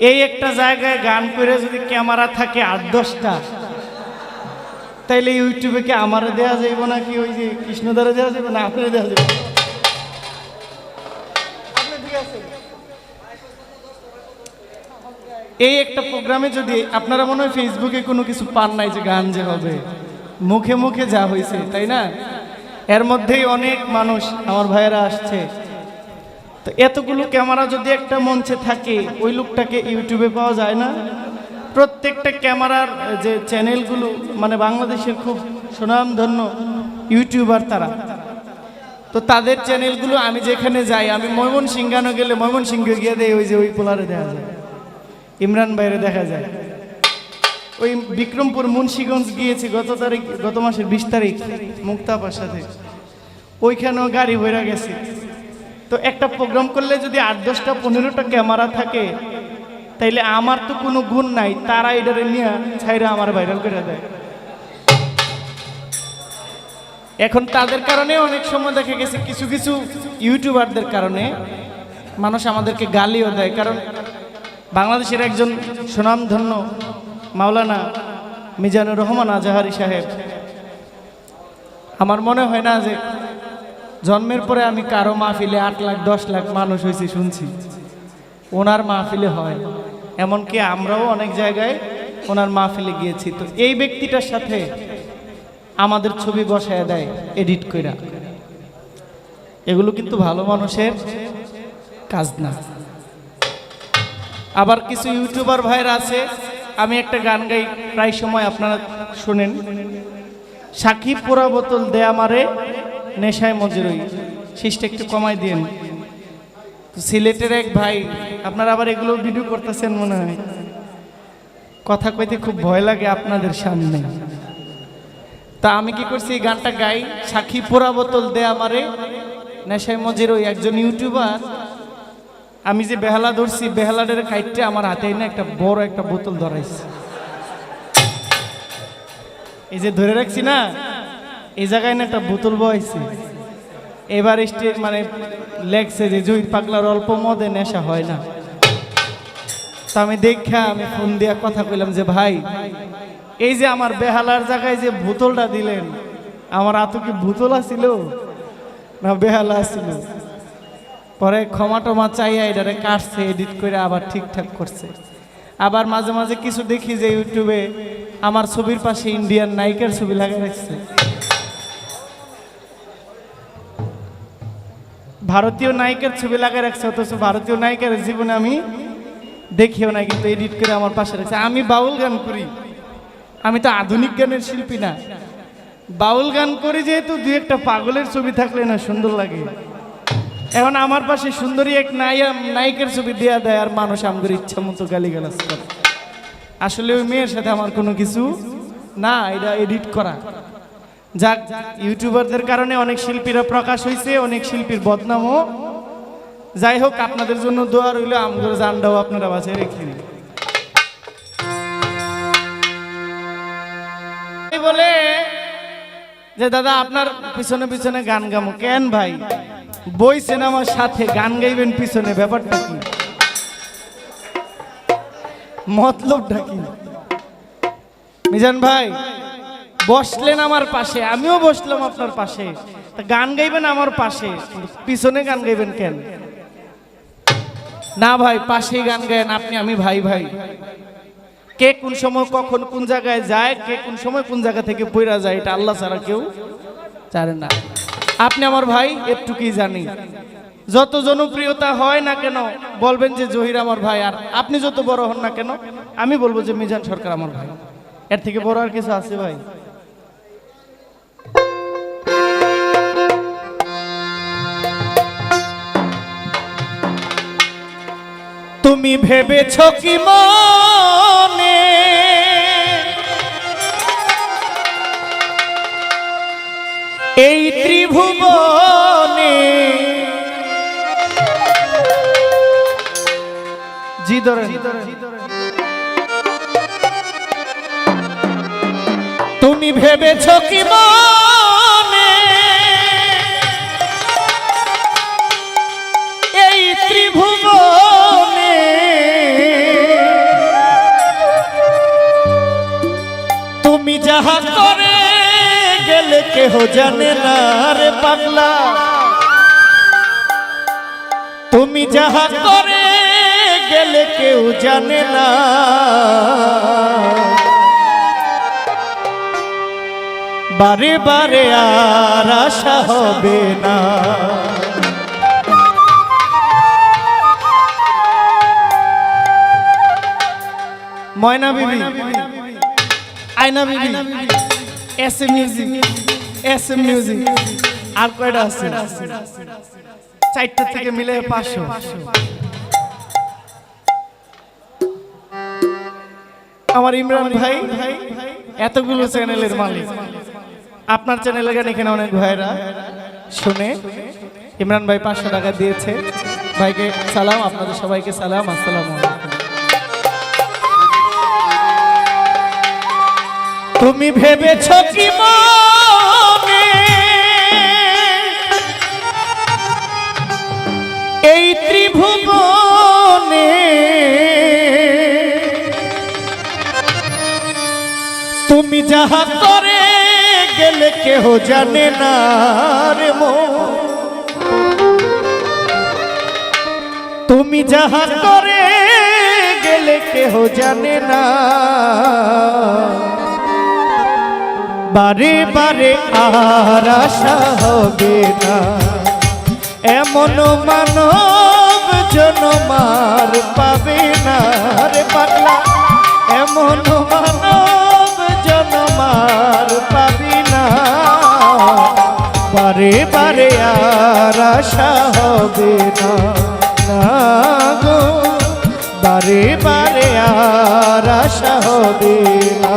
এই একটা জায়গায় গান করে যদি ক্যামেরা থাকে 8-10টা, তাইলে ইউটিউবে কি আমারে দেওয়া যাইব নাকি ওই যে কৃষ্ণদারে দেওয়া যাবে না আপনারা দেওয়া যাবে? এই একটা প্রোগ্রামে যদি আপনারা মনে হয় ফেসবুকে কোনো কিছু পান নাই যে গান যে হবে, মুখে মুখে যা হয়েছে, তাই না? এর মধ্যেই অনেক মানুষ আমার ভাইয়েরা আসছে। তো এতগুলো ক্যামেরা যদি একটা মঞ্চে থাকে, ওই লোকটাকে ইউটিউবে পাওয়া যায় না? প্রত্যেকটা ক্যামেরার যে চ্যানেলগুলো, মানে বাংলাদেশের খুব সুনামধন্য ইউটিউবার তারা, তো তাদের চ্যানেলগুলো আমি যেখানে যাই, আমি ময়মনসিংহানো গেলে ময়মনসিংহ গিয়ে দেয়, ওই যে ওই পোলারে দেখা যায়, ইমরান ভাইরে দেখা যায়। ওই বিক্রমপুর মুন্সিগঞ্জ গিয়েছি গত মাসের 20 তারিখ মুক্তাপার সাথে, ওইখানেও গাড়ি ভরে গেছে। তো একটা প্রোগ্রাম করলে যদি 8-10টা 15টা ক্যামেরা থাকে, তাইলে আমার তো কোনো গুণ নাই, তারা এটারে নিয়ে ছাইরা আমার ভাইরাল করে দেয়। এখন তাদের কারণে অনেক সময় দেখা গেছে কিছু কিছু ইউটিউবারদের কারণে মানুষ আমাদেরকে গালিও দেয়। কারণ বাংলাদেশের একজন সুনামধন্য মাওলানা মিজানুর রহমান আজাহারি সাহেব, আমার মনে হয় না যে জন্মের পরে আমি কারো মাহফিলে 8 লাখ 10 লাখ মানুষ হয়েছে শুনছি, ওনার মাহফিলে হয়। এমনকি আমরাও অনেক জায়গায় ওনার মাহফিলে গিয়েছি। তো এই ব্যক্তিটার সাথে আমাদের ছবি বসায় দেয় এডিট কইরা, এগুলো কিন্তু ভালো মানুষের কাজ না। আবার কিছু ইউটিউবার ভাইরা আছে, আমি একটা গান গাই প্রায় সময়, আপনারা শুনেন, সাকিব পোড়া বোতল দেয়া মারে নেশায় মজরুই, শিষ্টা একটু কমাই দিন। সিলেটের এক ভাই, আপনারা আবার এগুলো ভিডিও করতেছেন মনে হয়, কথা কইতে খুব ভয় লাগে আপনাদের সামনে। তা আমি কি করছি, এই গানটা গাই, সাকিব পোড়া বোতল দেয়া মারে নেশায় মজরুই। একজন ইউটিউবার, আমি যে বেহালা ধরছি, বেহালাদের কাইটে আমার হাতে না একটা বড় একটা বোতল ধরাইছে, এই যে ধরে রাখছি না, এই জায়গায় না একটা বোতল বইছে। এবার স্টেজ মানে লেগছে যে জুই পাগলার অল্প মদে নেশা হয় না। তো আমি আমি ফোন দিয়া কথা কইলাম যে ভাই, এই যে আমার বেহালার জায়গায় যে বোতলটা দিলেন, আমার হাতে কি বোতল আছিল না বেহালা আছিল? পরে ক্ষমা টমা চাইয়া এটারে কাটছে, এডিট করে আবার ঠিকঠাক করছে। আবার মাঝে মাঝে কিছু দেখি যে ইউটিউবে আমার ছবির পাশে ইন্ডিয়ান নায়িকার ছবি লাগিয়ে রাখছে, ভারতীয় নায়িকার ছবি লাগিয়ে রাখছে, অথচ ভারতীয় নায়িকার জীবনে আমি দেখিও না, কিন্তু এডিট করে আমার পাশে রাখছে। আমি বাউল গান করি, আমি তো আধুনিক গানের শিল্পী না, বাউল গান করি যেহেতু, দুই একটা পাগলের ছবি থাকলে না সুন্দর লাগে। এখন আমার পাশে সুন্দরী এক নায়িকার ছবি দেয়া দেয়, আর মানুষ আমাদের ইচ্ছা মতো গালিগালাজ করে। আসলে ওই মেয়ের সাথে আমার কোনো কিছু না, এটা এডিট করা। যাক, ইউটিউবারদের কারণে অনেক শিল্পীরা প্রকাশ হয়েছে, অনেক শিল্পীর বদনামও। যাই হোক, আপনাদের জন্য দোয়া রইল, আমাদের জানটাও আপনারা বাঁচিয়ে রেখে বলে যে দাদা আপনার পিছনে পিছনে গান গামো কেন ভাই? বইছেন আমার সাথে, গান গাইবেন পিছনে, ব্যাপারটা কি? মতলবটা কি? মিজান ভাই বসলেন আমার পাশে, আমিও বসলাম আপনার পাশে, তা গান গাইবেন আমার পাশে, পিছনে গান গাইবেন কেন? না ভাই, পাশেই গান গায়েন আপনি, আমি ভাই ভাই। কে কোন সময় কখন কোন জায়গায় যায়, কে কোন সময় কোন জায়গা থেকে পইরা যায়, এটা আল্লাহ ছাড়া কেউ জানে না। আপনি আমার ভাই, এটুকুই জানি। যত জনপ্রিয়তা হয় না কেন বলবেন যে জহির আমার ভাই, আর আপনি যত বড় হন না কেন আমি বলবো যে মিজান সরকার আমার ভাই। এর থেকে বড় আর কিছু আছে ভাই? তুমি ভেবেছ কি মনে এই ত্রিভুবনে জি ধরে তুমি ভেবেছ কি মনে এই ত্রিভুবনে কেহ জানে না রে পাগলা, তুমি যাহা করে গেলে কেউ জানে না। বারে বারে আর আশা হবে না। ময়না Bibi, Ayna Bibi, S M music, S M music, আর কয়টা আছে? 4টা থেকে মিলে 500। আমার ইমরান ভাই এতগুলো চ্যানেলের মালিক, আপনার চ্যানেলের গান এখানে অনেক ভাইরা শুনে। ইমরান ভাই 500 টাকা দিয়েছে। ভাইকে সালাম, আপনাদের সবাইকে সালাম, আসসালামু আলাইকুম। তুমি ভেবেছ কি মনে এই ত্রিভুবনে তুমি যাহা করে গেলে কেহ জানে না রে মন, তুমি যাহা করে গেলে কেহ জানে না। বারে বারে আর আশা হবে না, এমন মানব জনমার পাবে না রে পাগলা, এমন মানব জনমার পাবি না। বারে বারে আর আশা হবে না, না গো, বারে বারে আর আশা হবে না।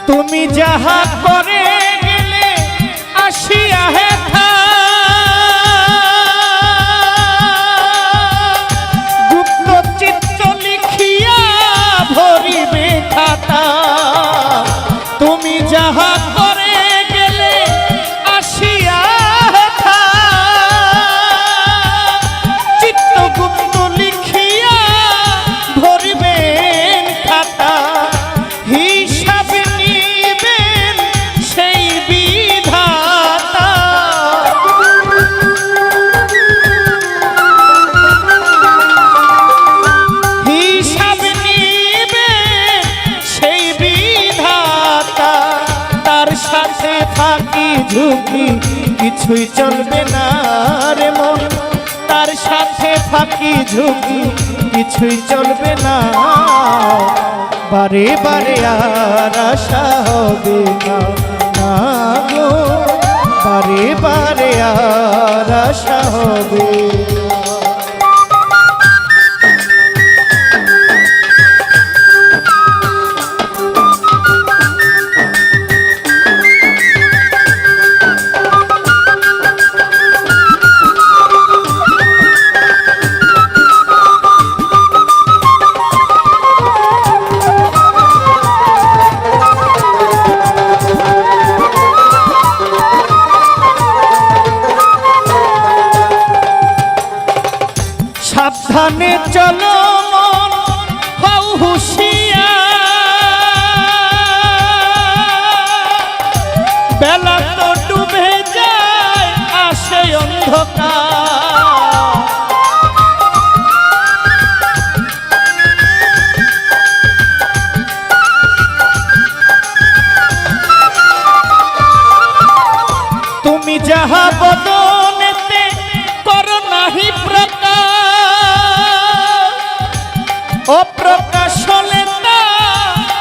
তুমি যাহা করে গেলে আসিয়া হেথা, গুপ্ত চিত্র লিখিয়া ভরিবে খাতা। তুমি যাহা করে গেলে আসিয়া হেথা, চিত্রগুপ্ত লিখিয়া ভরিবে খাতা। ফাঁকি ঝুঁকি কিছুই চলবে না রে মন, তার সাথে ফাঁকি ঝুঁকি কিছুই চলবে না। বারে বারে আর আশা হবে না, না গো, বারে বারে আর আশা হবে না। সাবধানে চলো মন, হও হুঁশিয়ার, বেলা তো ডুবে যায় আসে অন্ধকার। তুমি যাহা বদনেতে করো নাহি অপ্রকাশ হলে তা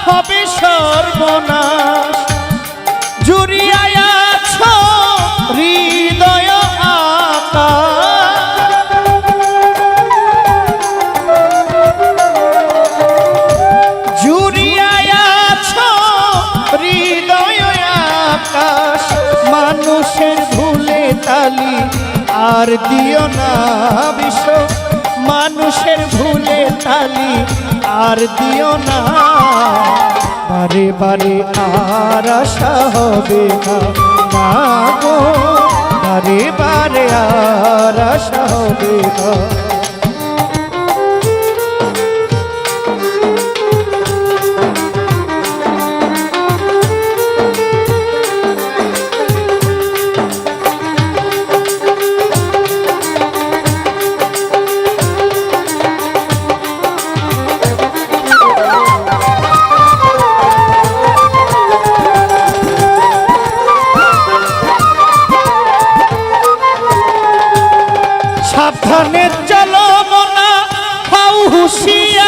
হবে সর্বনাশ। জুড়িয়ায় আছো হৃদয় আকাশ, জুড়িয়ায় আছো হৃদয় আকাশ। মানুষের ভুলে তালি আর দিও না বিষ, মানুষের ভুলে তালি আর দিও না, বারে বারে আর আশা হবে না, না গো বারে বারে আর আশা হবে না। সাবধানে চলো মনা হও হুঁশিয়ার,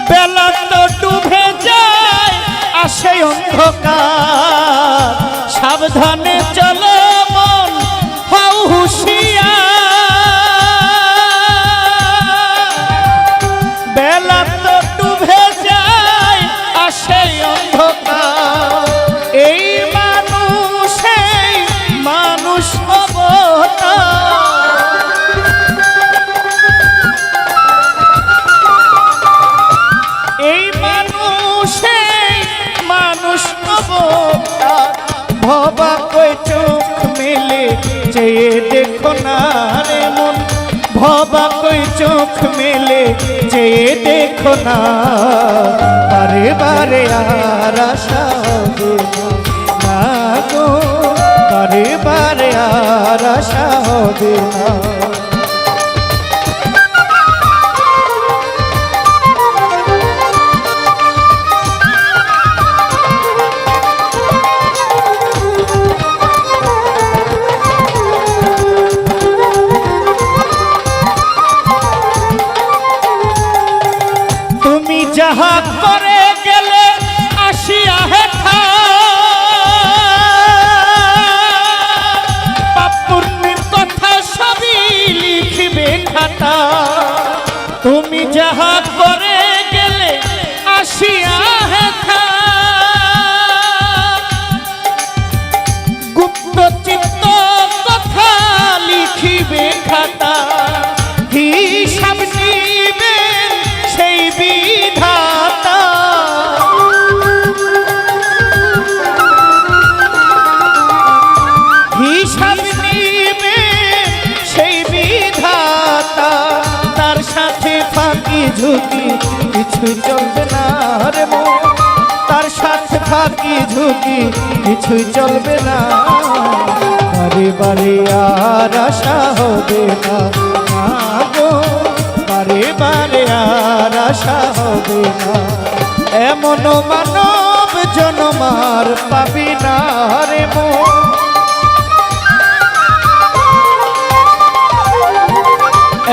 বেলা তো ডুবে যায় আসে অন্ধকার। সাবধানে চলো মন হও হুঁশিয়ার, বেলা তো ডুবে যায় আসে অন্ধকার। এই মানুষ হব না, এই মানুষ হব না। ভবা কই চোখ মেলে চেয়ে দেখো না রে মন, ভবা কই চোখ মেলে চেয়ে দেখো না, বারে বারে আর আশা হবে না গো, বারে বারে আর আশা হবে না। তুমি যাহা করে গেলে আসিয়া হেঠা, তুমি যাহা করে গেলে আসিয়া হেথা, গুপ্ত চিত্ত কথা লিখিবে খাতা, হিসাব নিবেন সেই বিধাতা। হিসাব নিবেন সেই বিধাতা, তার সাথে ফাঁকি ঝুঁকি কিছু চলবে না রে মন, তার সাথে ফাঁকি ঝুঁকি কিছুই চলবে না, বারে বারে আর আশা হবে না, না গো বারে বারে আর আশা হবে না। এমন মানব জনমার পাবি না রে মন,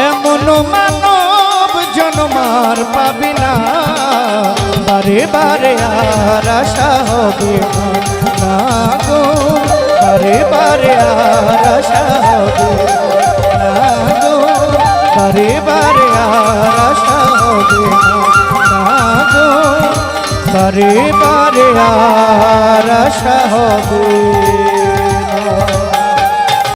এমন মানব জনমার পাবি না, বারে বারে আর আশা হবে না গো, বারে বারে আর আশা হবে না গো, বারে বারে আর আশা হবে না গো, বারে বারে আর আশা হবে।